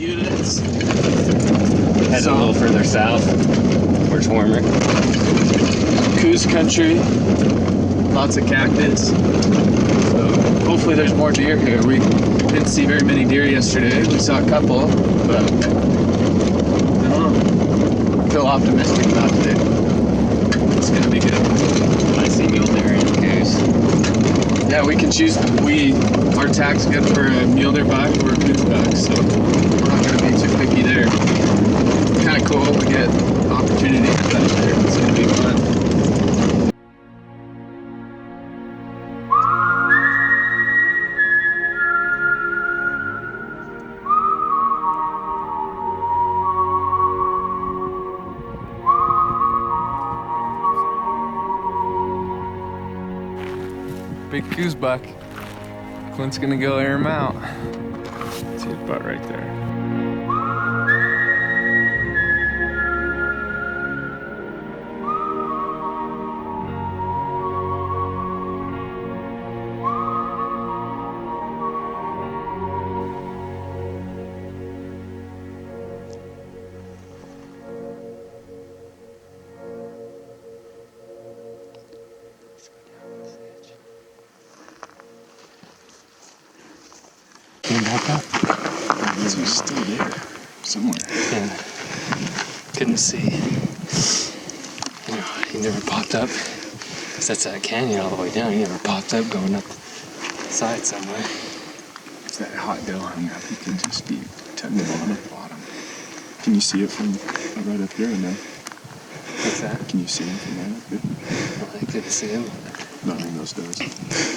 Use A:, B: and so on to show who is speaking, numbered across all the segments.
A: units.
B: Head a little further south, where it's warmer.
A: Coos country, lots of cactus. So hopefully there's more deer here. We didn't see very many deer yesterday. We saw a couple, but I don't know. I feel optimistic about today. It's gonna be good.
B: I see mule deer and coos.
A: Yeah, we can choose. Our tag's good for a mule deer buck or a coos buck, so we're not gonna be too picky there. Kind of cool. We get opportunity to hunt there. It's gonna be fun.
C: Big coos buck. Clint's gonna go air him out.
A: See his butt right there.
B: Came back up.
A: So he's still there somewhere.
B: And couldn't see. You know, he never popped up. Cause that's that canyon all the way down. He never popped up going up the side somewhere.
A: If that hot doe hung up, he could just be tugging on the bottom. Can you see it from right up here or no?
B: What's that?
A: Can you see him from right up here?
B: Well, I couldn't see him.
A: Not in those does.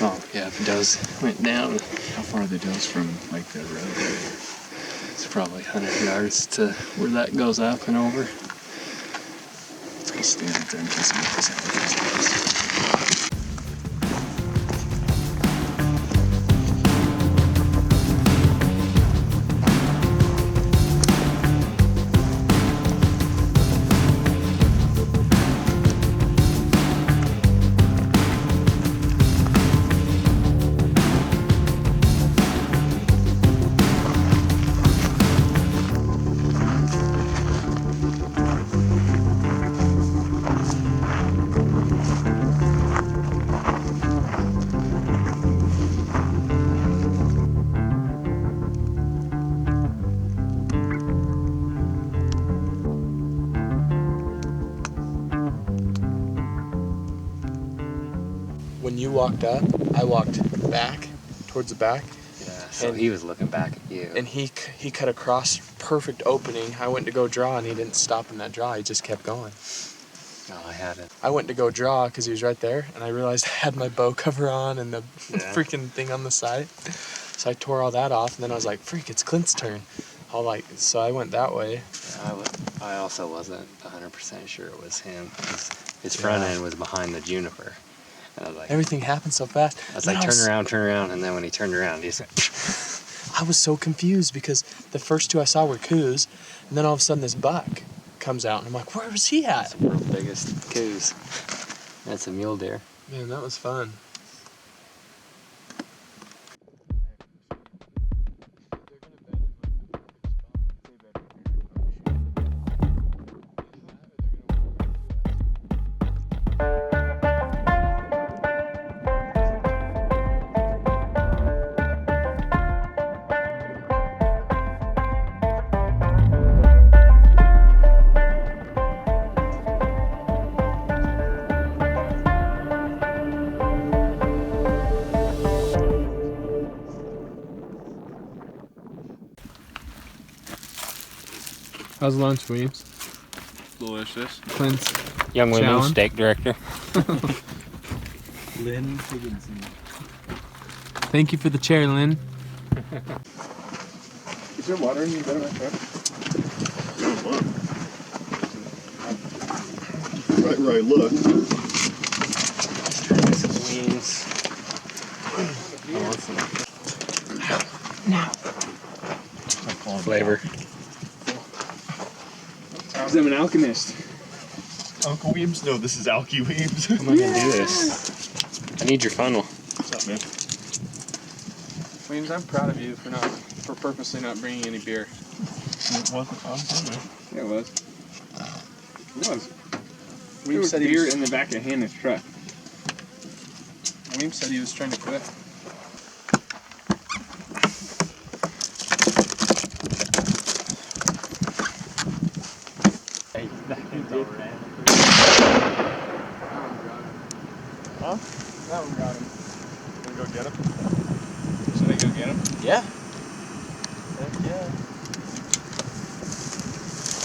B: Oh, yeah, the does went down.
A: How far are the does from like the road?
B: It's probably 100 yards to where that goes up and over.
A: Let's go stand up there in case he gets out of his house. When you walked up, I walked back, towards the back.
B: Yeah, so
A: And-
B: he was looking back at you.
A: And he cut across, perfect opening. I went to go draw, and he didn't stop in that draw. He just kept going.
B: Oh, I had it.
A: I went to go draw because he was right there, and I realized I had my bow cover on and the freaking thing on the side. So I tore all that off, and then I was like, freak, it's Clint's turn. So I went that way.
B: Yeah, I also wasn't 100% sure it was him. His front end was behind the juniper. And I was like,
A: Everything happened so fast.
B: I was like, turn around. And then when he turned around, he's like,
A: I was so confused because the first two I saw were coos, and then all of a sudden this buck comes out, and I'm like, where was he at?
B: that's the world's biggest coos. That's a mule deer.
A: Man, that was fun. How's lunch, Weems?
C: Delicious.
A: Clint's
B: Young women's
A: Challenge?
B: steak director.
D: Lynn Higginson.
A: Thank you for the chair, Lynn.
D: Is there water in your bed, my friend? Right where I look.
B: Wings.
A: Flavor. Because I'm an alchemist.
D: Uncle Weems? No, this is Alky Weems.
B: How am I gonna do this? I need your funnel.
D: What's up, man?
A: Weems, I'm proud of you for purposely not bringing any beer.
D: It wasn't on there.
E: Yeah, it was. It was. There
A: Weems
E: was
A: said he
E: deer
A: was,
E: in the back of Hannah's truck.
A: Weems said he was trying to quit.
B: Hey, that kid's all ran.
D: Huh?
A: That one got him.
D: Gonna go get him?
E: Should I go get him?
A: Yeah. Heck yeah.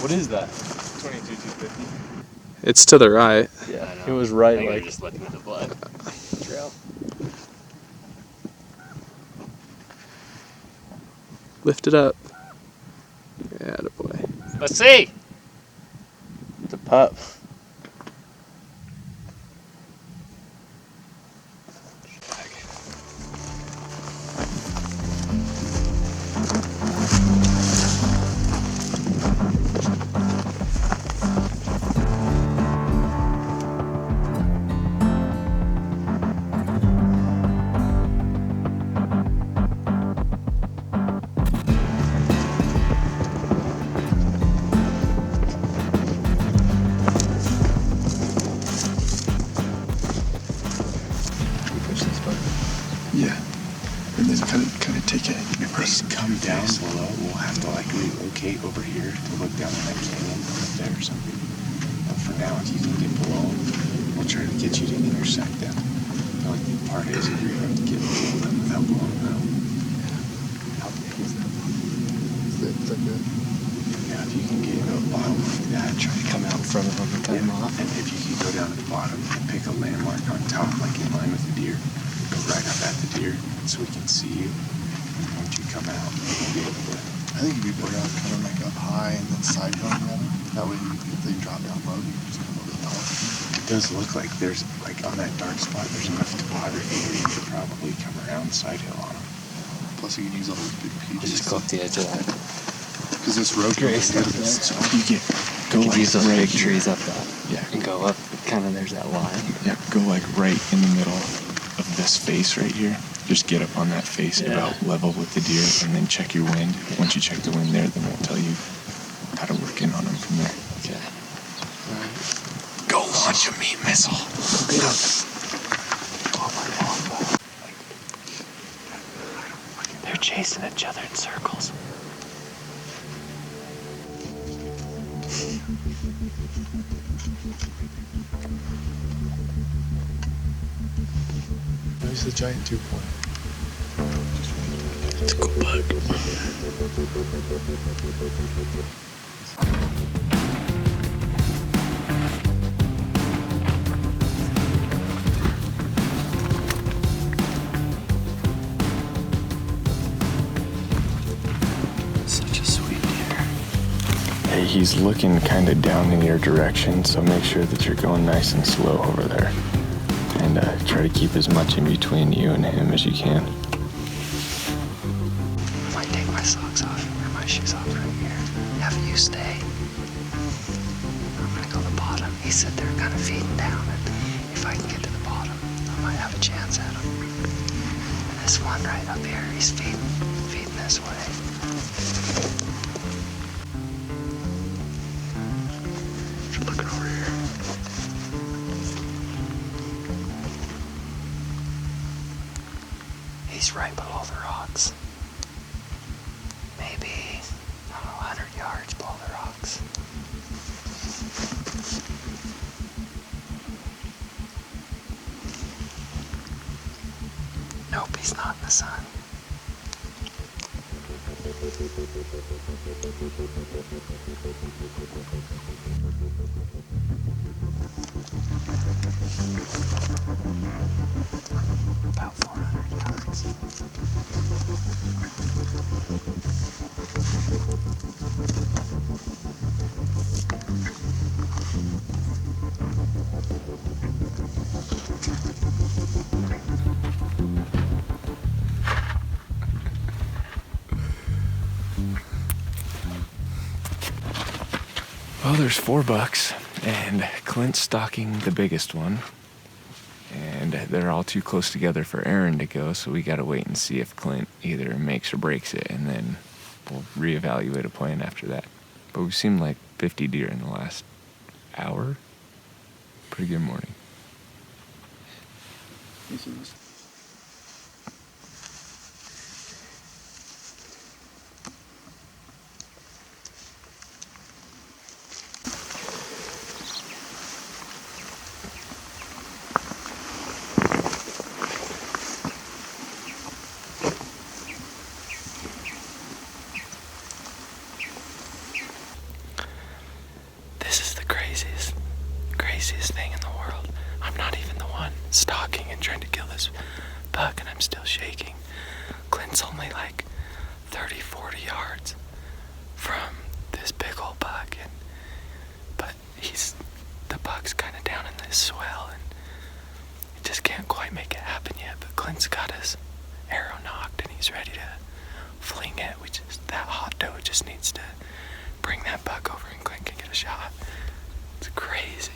D: What is that?
E: 22,250.
A: It's to the right.
B: Yeah,
A: It was right,
B: I think
A: like-
B: you're just looking at the blood trail.
A: Lift it up. Yeah, boy.
B: Let's see.
A: It's a pup.
F: Yeah. And then kind of take it.
G: If they come down below, we'll have to like relocate over here to look down in that canyon up there or something. But for now, if you can get below, we'll try to get you to intersect them. The only part is you're going to have to get below them without blowing them out. How big is that?
F: It's like a,
G: Yeah, if you can get to the bottom like that, try to come out in front of them and cut them off. And if you can go down to the bottom and pick a landmark on top, like in line with the deer, go right up at the deer so we can see you. And once you come out, we'll be able to.
F: I think it'd be better off kind of like up high and then side going at them. That way, if they drop down low, you can just come over the top.
G: It does look like there's, like on that dark spot, there's enough topography where you could probably come around side hill on them.
F: Plus, you can use all those big pieces.
B: Just go up the edge of that.
F: Because this road goes
B: Grace,
F: a little bit.
G: So if you get,
B: Go
G: go like
B: use those
G: right
B: big
G: here.
B: trees up that.
G: Yeah.
B: And go up, kind of there's that line.
G: Yeah, go like right in the middle of this face right here. Just get up on that face
B: Yeah.
G: about level with the deer and then check your wind. Once you check the wind there, then we'll tell you how to work in on them from there.
B: Okay.
G: Go launch a meat missile.
B: They're chasing each other in circles.
G: Where's the giant 2-point?
F: It's a cool bug.
B: Such a sweet deer.
G: Hey, he's looking kind of down in your direction, so make sure that you're going nice and slow over there. And try to keep as much in between you and him as you can.
B: I might take my socks off and wear my shoes off right here. Have you stay. I'm gonna go to the bottom. He said they're kind of feeding down, and if I can get to the bottom, I might have a chance at him. And this one right up here, he's feeding this way. Looking over here. He's right below the rocks. Maybe, I don't know, 100 yards below the rocks. Nope, he's not in the sun. About 400 yards.
G: Well, there's 4 bucks, and Clint's stalking the biggest one. And they're all too close together for Aaron to go, so we gotta wait and see if Clint either makes or breaks it, and then
C: we'll reevaluate a plan after that. But we've seen like 50 deer in the last hour. Pretty good morning.
B: This is the craziest thing in the world. I'm not even the one stalking and trying to kill this buck, and I'm still shaking. Clint's only like 30, 40 yards from this big old buck, but the buck's kind of down in this swell, and he just can't quite make it happen yet. But Clint's got his arrow knocked, and he's ready to fling it. That hot doe just needs to bring that buck over, and Clint can get a shot. It's crazy.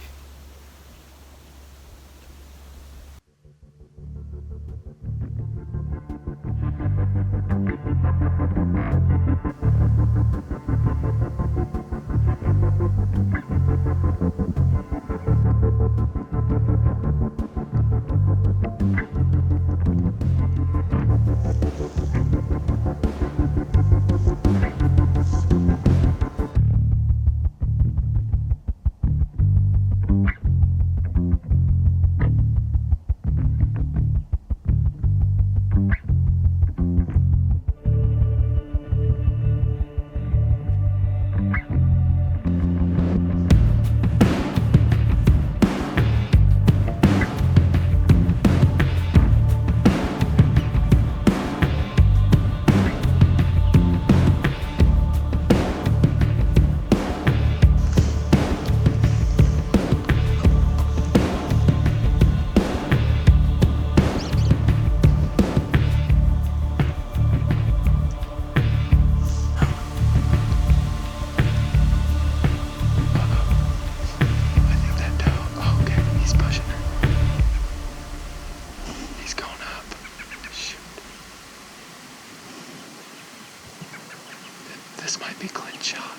B: This might be Clint's shot.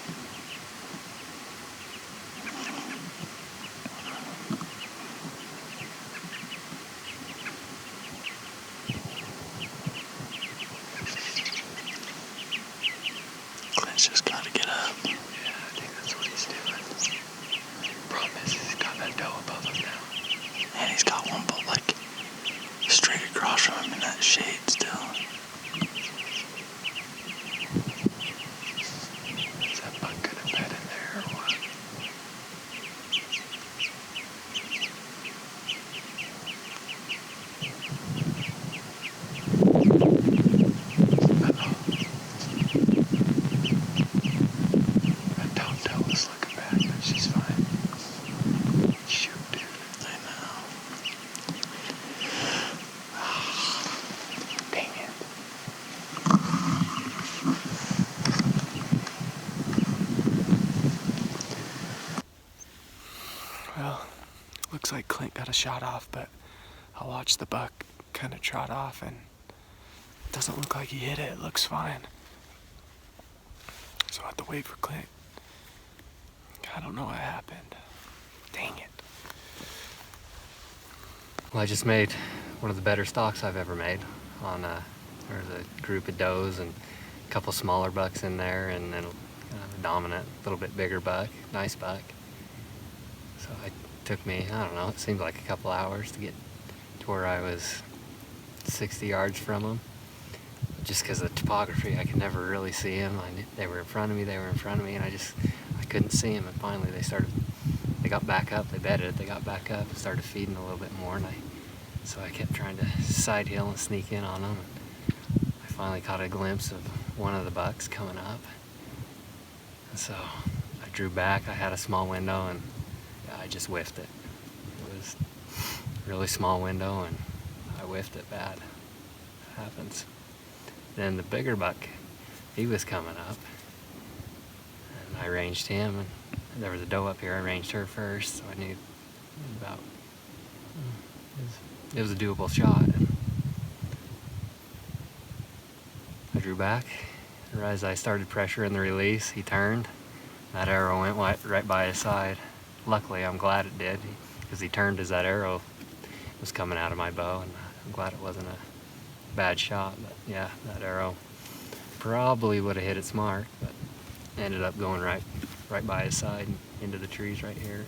B: Clint's just gotta get up. Yeah, I think that's what he's doing. Problem is, he's got that doe above him now. And he's got one bull like straight across from him in that shade still. Is that buck gonna bed in there or what? That top doe is looking bad, but she's fine. Shoot, dude. I know. Dang it. Well, looks like Clint got a shot off, but I watched the buck kind of trot off, and it doesn't look like he hit it. It looks fine. So I have to wait for Clint. I don't know what happened. Dang it. Well, I just made one of the better stalks I've ever made. There's a group of does and a couple smaller bucks in there, and then a dominant, little bit bigger buck, nice buck. So it took me, I don't know, it seemed like a couple hours to get to where I was 60 yards from them. Just because of the topography, I could never really see them. They were in front of me, and I couldn't see them. And finally they got back up, they bedded, they got back up and started feeding a little bit more. So I kept trying to side hill and sneak in on them. And I finally caught a glimpse of one of the bucks coming up. And so I drew back, I had a small window, and I just whiffed it. It was a really small window, and I whiffed it bad. It happens. Then the bigger buck, he was coming up, and I ranged him, and there was a doe up here. I ranged her first, so I knew about, it was a doable shot. I drew back, As I started pressuring the release, he turned. That arrow went right by his side. Luckily, I'm glad it did, because he turned as that arrow was coming out of my bow, and I'm glad it wasn't a bad shot. But yeah, that arrow probably would have hit its mark, but ended up going right by his side into the trees right here.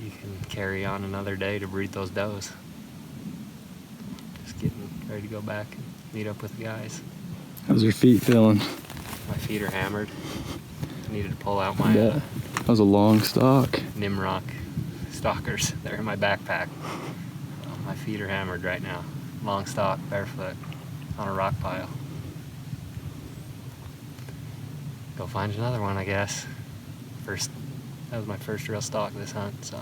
B: He can carry on another day to breed those does. Just getting ready to go back and meet up with the guys.
C: How's your feet feeling?
B: My feet are hammered. Needed to pull out my
C: That was a long stalk.
B: Nimrock stalkers. They're in my backpack. My feet are hammered right now. Long stalk, barefoot, on a rock pile. Go find another one, I guess. That was my first real stalk this hunt, so.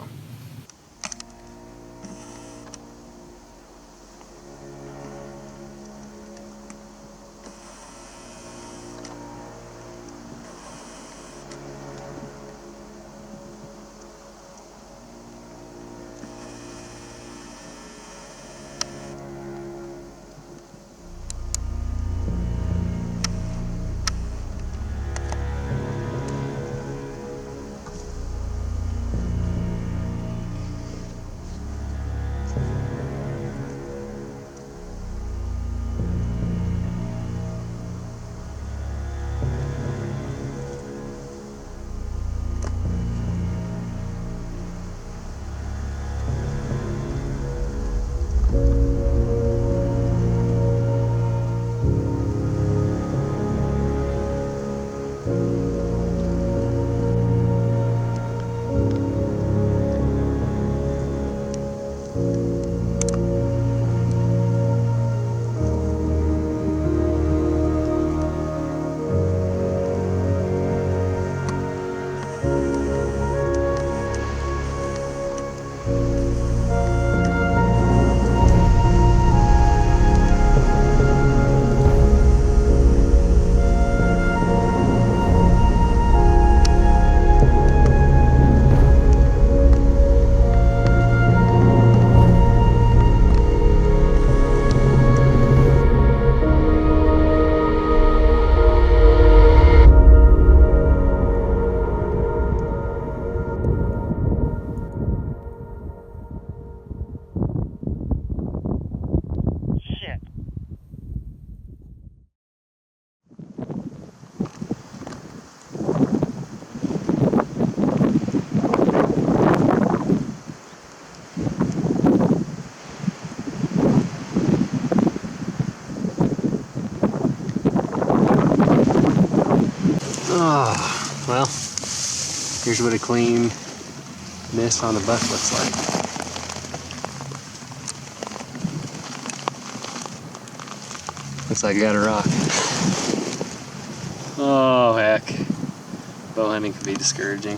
B: Oh, well, here's what a clean miss on a buck looks like. Looks like I got a rock. Oh, heck. Bow hunting can be discouraging.